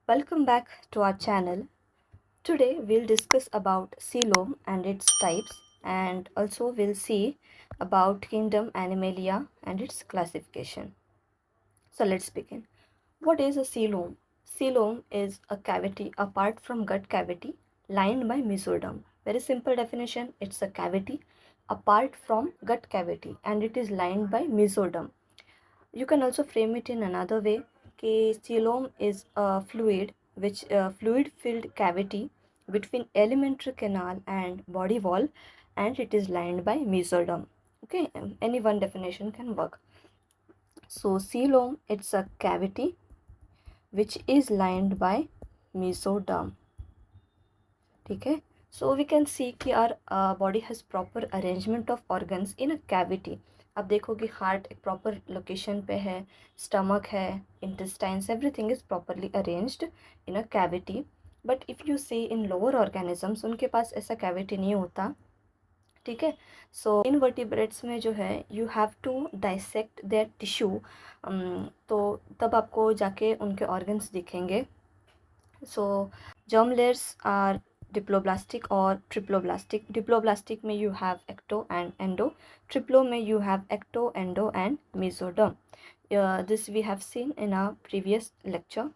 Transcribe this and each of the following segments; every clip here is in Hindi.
Welcome back to our channel. Today we'll discuss about coelom and its types, and also we'll see about kingdom Animalia and its classification. So let's begin. What is a coelom? Coelom is a cavity apart from gut cavity lined by mesoderm. Very simple definition, it's a cavity apart from gut cavity and it is lined by mesoderm. You can also frame it in another way. Coelom is a fluid filled cavity between alimentary canal and body wall, and it is lined by mesoderm. Okay, any one definition can work. So coelom, it's a cavity which is lined by mesoderm. Okay, so we can see कि our body has proper arrangement of organs in a cavity. अब देखोगे हार्ट एक प्रॉपर लोकेशन पे है, स्टमक है, intestines, everything is properly arranged in a cavity. But if you see in lower organisms, उनके पास ऐसा कैविटी नहीं होता. ठीक है. सो इन वर्टिब्रेट्स में जो है you have to dissect their tissue, तो तब आपको जाके उनके ऑर्गन्स दिखेंगे. So germ layers are diploblastic और ट्रिप्लोब्लास्टिक. डिप्लोब्लास्टिक में you have ecto and endo, triplo में you have ecto, endo and mesoderm. This we have seen in our previous lecture.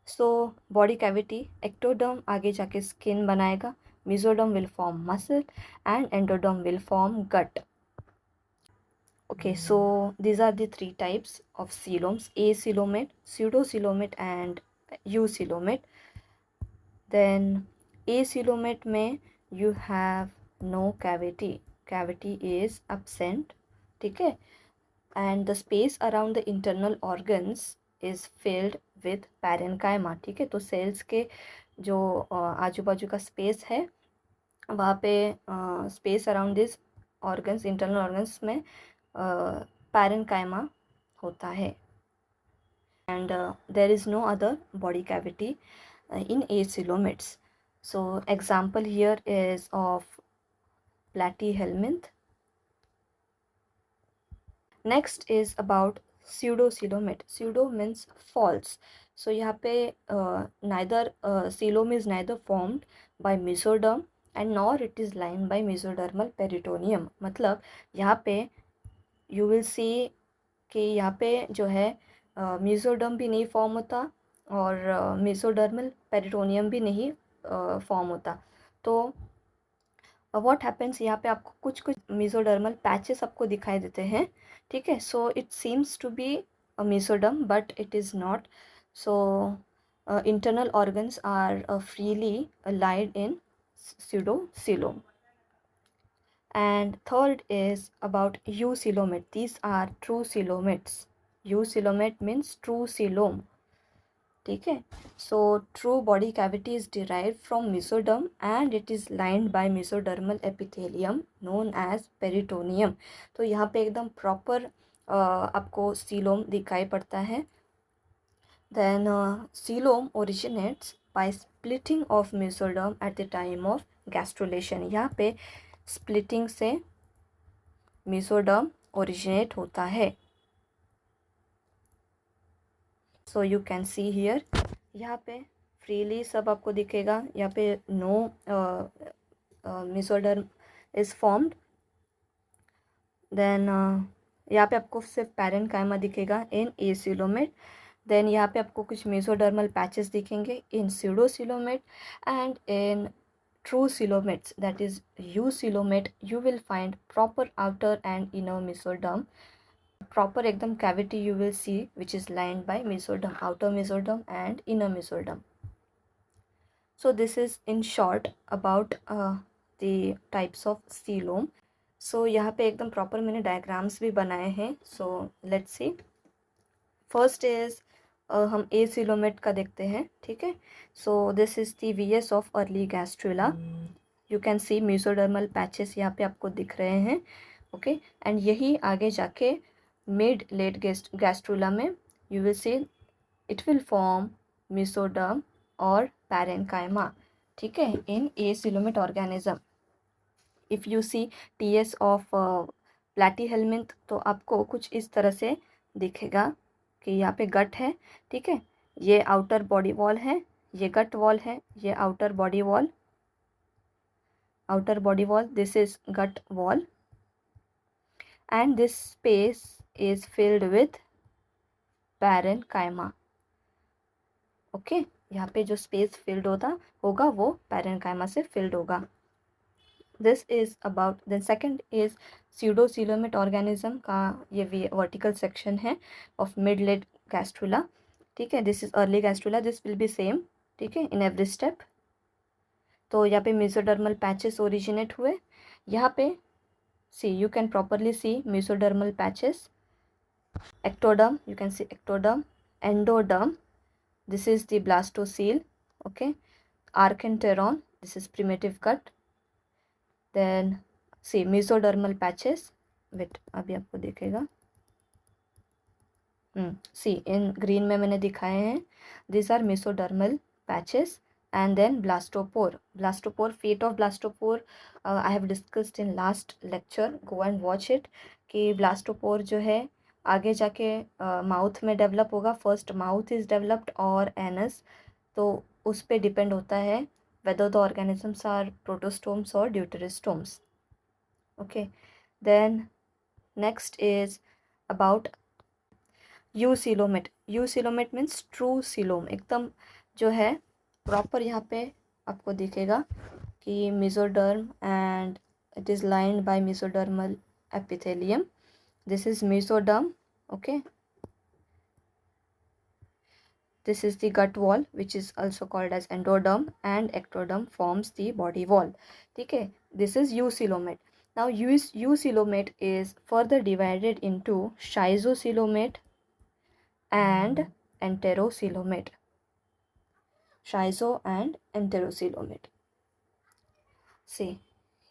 So body cavity, ectoderm आगे जाके स्किन बनाएगा, mesoderm will form muscle and endoderm will form gut. Okay, so these are the three types of coeloms: acoelomate, pseudocoelomate and eucoelomate. Then acoelomate में you have no cavity, cavity is absent. ठीक है. And the space around the internal organs is filled with parenchyma. ठीक है. तो सेल्स के जो आजू बाजू का स्पेस है वहाँ पे space around this organs, internal organs में parenchyma होता है. And there is no other body cavity in acoelomates. So example here is of platyhelminth. Next is about pseudocoelomate. Pseudo means false. So यहाँ पे neither coelom is neither formed by mesoderm and nor it is lined by mesodermal peritoneum. मतलब यहाँ पे you will see कि यहाँ पे जो है मेसोडर्म भी नहीं फॉर्म होता और मेसोडर्मल पेरिटोनियम भी नहीं फॉर्म होता. तो व्हाट हैपेंस, यहाँ पे आपको कुछ कुछ मेसोडर्मल पैचेस आपको दिखाई देते हैं. ठीक है. So it seems to be a mesoderm but it is not. So internal organs are freely laid in pseudocoelom. And third is about eucoelomate. These are true coelomates. Eucoelomate means true coelom. ठीक है. So true body cavity is derived from mesoderm and it is lined by mesodermal epithelium known as peritoneum. तो यहाँ पे एकदम proper आपको coelom दिखाई पड़ता है. Then coelom originates by splitting of mesoderm at the time of gastrulation. यहाँ पे स्प्लिटिंग से मेसोडर्म ओरिजिनेट होता है. So you can see here, यहाँ पे फ्रीली सब आपको दिखेगा. यहाँ पे no mesoderm is formed. Then यहाँ पे आपको सिर्फ पैरेन्काइमा दिखेगा इन acoelomate. देन यहाँ पे आपको कुछ मेसोडर्मल पैचेस दिखेंगे इन pseudocoelomate. And in true coelomates, that is eucoelomate, you will find proper outer and inner mesoderm. Proper एकदम cavity you will see which is lined by mesoderm, outer mesoderm and inner mesoderm. So this is in short about the types of coelom. So यहाँ पे एकदम proper मैंने diagrams भी बनाए हैं. So let's see. First is हम acoelomate का देखते हैं. ठीक है. So this is the VS of early gastrula. You can C mesodermal patches यहाँ पे आपको दिख रहे हैं. ओके. एंड यही आगे जाके मिड लेट गैस्ट्रुला में you will see it will form mesoderm और पैरेन्काइमा. ठीक है. In acoelomate organism. If you see TS of platyhelminth तो आपको कुछ इस तरह से दिखेगा कि यहाँ पे गट है. ठीक है. ये आउटर बॉडी वॉल है, ये गट वॉल है, ये outer body wall, this is gut wall, and this space is filled with parenchyma. Okay, यहाँ पे जो स्पेस फिल्ड होगा वो पैरेन्काइमा से फिल्ड होगा। This is about, then second is pseudocoelomate organism का ये वर्टिकल सेक्शन है ऑफ मिड लेड गैस्ट्रुला। ठीक है, this is early gastrula, this will be same. ठीक है, इन एवरी स्टेप। तो यहाँ पे मेसोडर्मल पैचेस ओरिजिनेट हुए। यहाँ पे see you can properly see mesodermal patches, ectoderm, you can see ectoderm, endoderm, this is the blastocele, okay, archenteron, this is primitive gut, then see mesodermal patches, wait अभी आपको दिखेगा, सी इन ग्रीन में मैंने दिखाए हैं, these are mesodermal patches, and then blastopore, fate of blastopore I have discussed in last lecture, go and watch it, कि blastopore जो है आगे जाके माउथ में डेवलप होगा, फर्स्ट माउथ इज डेवलप्ड और एनस, तो उस पर डिपेंड होता है whether the organisms are protostomes or deuterostomes. Okay, then next is about eucoelomate. Eucoelomate means true coelom, एकदम जो है प्रॉपर यहाँ पे आपको दिखेगा कि mesoderm and it is lined by mesodermal epithelium, this is mesoderm. okay, this is the gut wall which is also called as endoderm, and ectoderm forms the body wall. ठीक है, this is eucoelomate. Now eucoelomate is further divided into schizocoelomate and enterocoelomate. Schizo and enterocoelomate. See,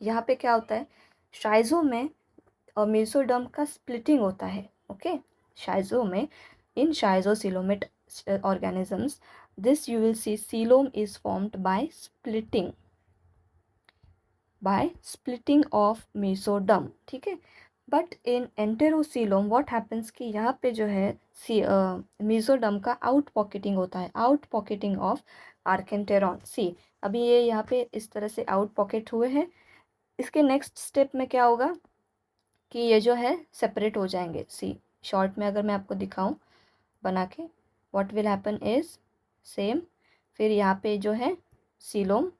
यहाँ पे क्या होता है, शाइजो में मेसोडर्म का स्प्लिटिंग होता है। ओके, शाइजो में, इन शाइजोसीलोमेट organisms, this you will see coelom is formed by splitting of mesoderm। ठीक है, बट इन एंटेरोसीलोम व्हाट हैपन्स कि यहाँ पे जो है मेसोडर्म का आउट पॉकेटिंग होता है, आउट पॉकेटिंग ऑफ आर्केंटेरॉन। सी अभी ये यहाँ पे इस तरह से आउट पॉकेट हुए हैं, इसके नेक्स्ट स्टेप में क्या होगा कि ये जो है सेपरेट हो जाएंगे। सी शॉर्ट में अगर मैं आपको दिखाऊं बना के, what will happen is same, फिर यहाँ पे जो है सीलोम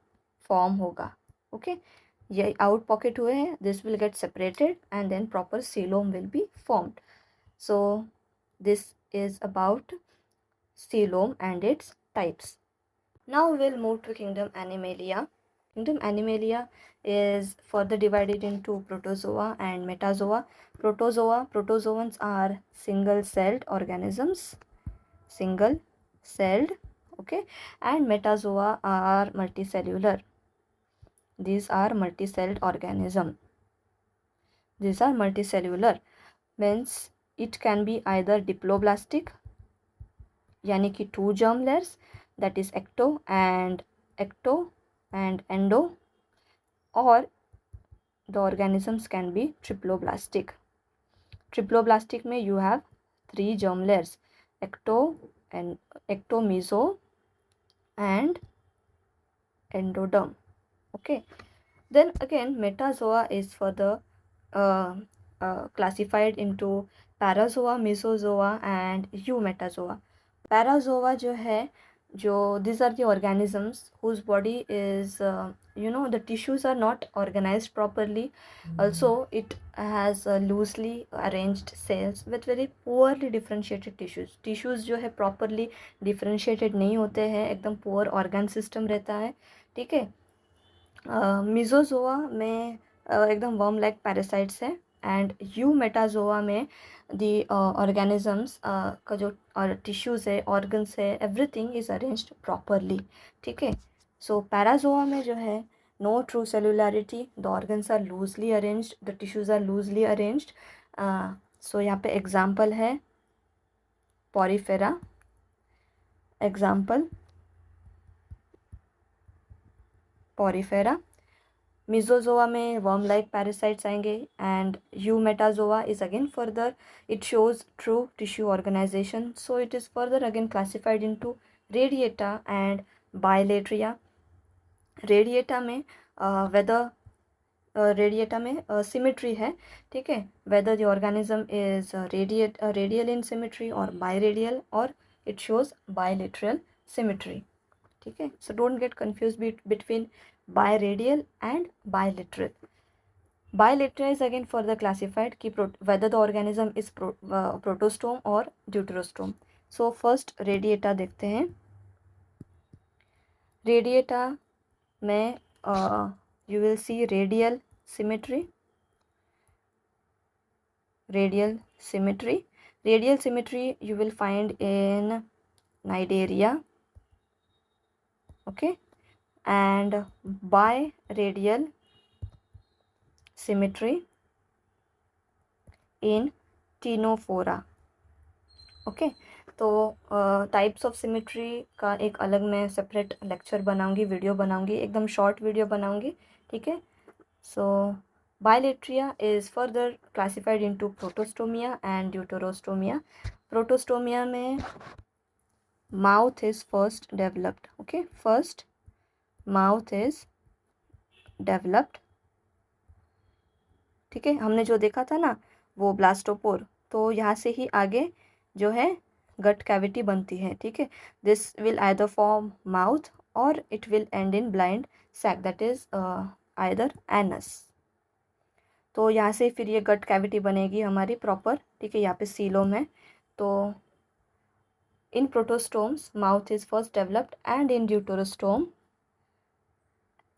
फॉर्म होगा। ओके, ये आउट पॉकेट हुए हैं, this will get separated and then proper coelom will be formed. So this is about coelom and its types. Now will move to kingdom Animalia. Kingdom Animalia is further divided into protozoa and metazoa. Protozoans are single-celled organisms, okay, and metazoa are multicellular. These are multi-celled organism. These are multicellular, means it can be either diploblastic, यानी कि 2 germ layers, that is ecto and endo, or the organisms can be triploblastic. Triploblastic में you have 3 germ layers, ecto, meso and endoderm. Okay, then again metazoa is further classified into parazoa, mesozoa and eumetazoa. Parazoa जो है, जो these are the organisms whose body is the tissues are not organized properly, also it has loosely arranged cells with very poorly differentiated tissues जो है properly differentiated नहीं होते हैं, एकदम poor organ system रहता है। ठीक है, मिजोजोआ में एकदम वर्म लाइक पैरासाइट्स है, एंड यूमेटाजोआ में दी ऑर्गेनिजम्स का जो टिश्यूज़ है, ऑर्गन्स है, एवरीथिंग इज़ अरेंज्ड प्रॉपरली। ठीक है, सो पैराजोआ में जो है no true cellularity, the organs are loosely arranged, the tissues are loosely arranged. So यहाँ पे एग्जाम्पल है पॉरीफेरा, एग्जाम्पल पॉरीफेरा, मिजोजोआ में वर्म लाइक पैरासाइट्स आएंगे and eumetazoa is again further it shows true tissue organisation, so it is further again classified into radiata and bilateria. Radiata में वेदर रेडिएटा में सिमेट्री है, ठीक है, whether the organism is radial in symmetry और बायरेडियल, और इट शोज बायलेटरल सिमेट्री, ठीक है। So don't get confuse between biradial and bilateral. Bilateral is again further classified कि whether the organism is protostome और deuterostome. So first radiata देखते हैं। Radiata में you will see radial symmetry. Radial symmetry you will find in Cnidaria, okay, and biradial symmetry in Ctenophora, okay. तो टाइप्स ऑफ सिमेट्री का एक अलग मैं सेपरेट लेक्चर बनाऊंगी, वीडियो बनाऊंगी, एकदम शॉर्ट वीडियो बनाऊंगी, ठीक है। So bilateria is further classified into protostomia and deuterostomia. Protostomia में mouth is first developed, okay, first mouth is developed, ठीक है। हमने जो देखा था ना वो ब्लास्टोपोर, तो यहाँ से ही आगे जो है गट कैविटी बनती है, ठीक है। This will either form mouth और it will end in blind sac, that is either anus. तो यहाँ से फिर ये गट कैविटी बनेगी हमारी प्रॉपर, ठीक है। यहाँ पे सीलोम है। तो in protostomes mouth is first developed and in deuterostome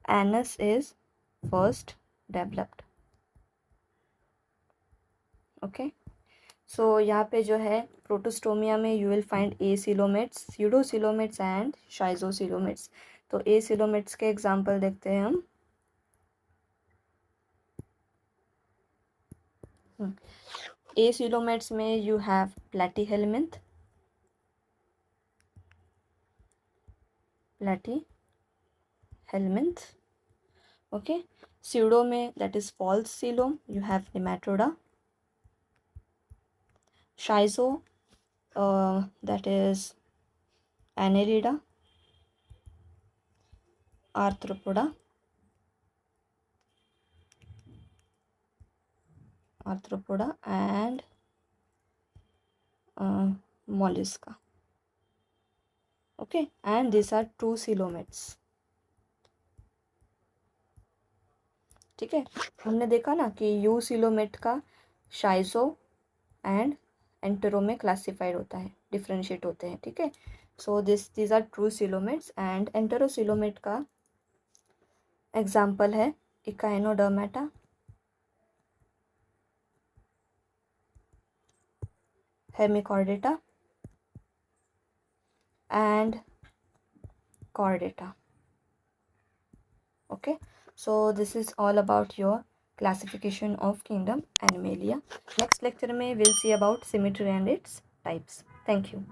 anus is first developed, okay. So यहाँ पे जो है प्रोटोस्टोमिया में you will find acoelomates, pseudocoelomates and schizocoelomates. तो एसिलोमेट्स के एग्जांपल देखते हैं हम। एसिलोमेट्स में you have platyhelminth, okay. Pseudo में that is false coelom, you have nematoda. Schizo, that is Annelida, Arthropoda, and Mollusca, okay, and these are true coelomates, ठीक है। हमने देखा ना कि यू सीलोमेट का शाइजो एंड एंटेरो में क्लासिफाइड होता है, डिफ्रेंशिएट होते हैं, ठीक है। So these are true coelomates and enterocoelomate का एग्जाम्पल है echinodermata, hemichordata and chordata, okay। So this is all about your classification of kingdom Animalia. Next lecture में we'll see about symmetry and its types. Thank you.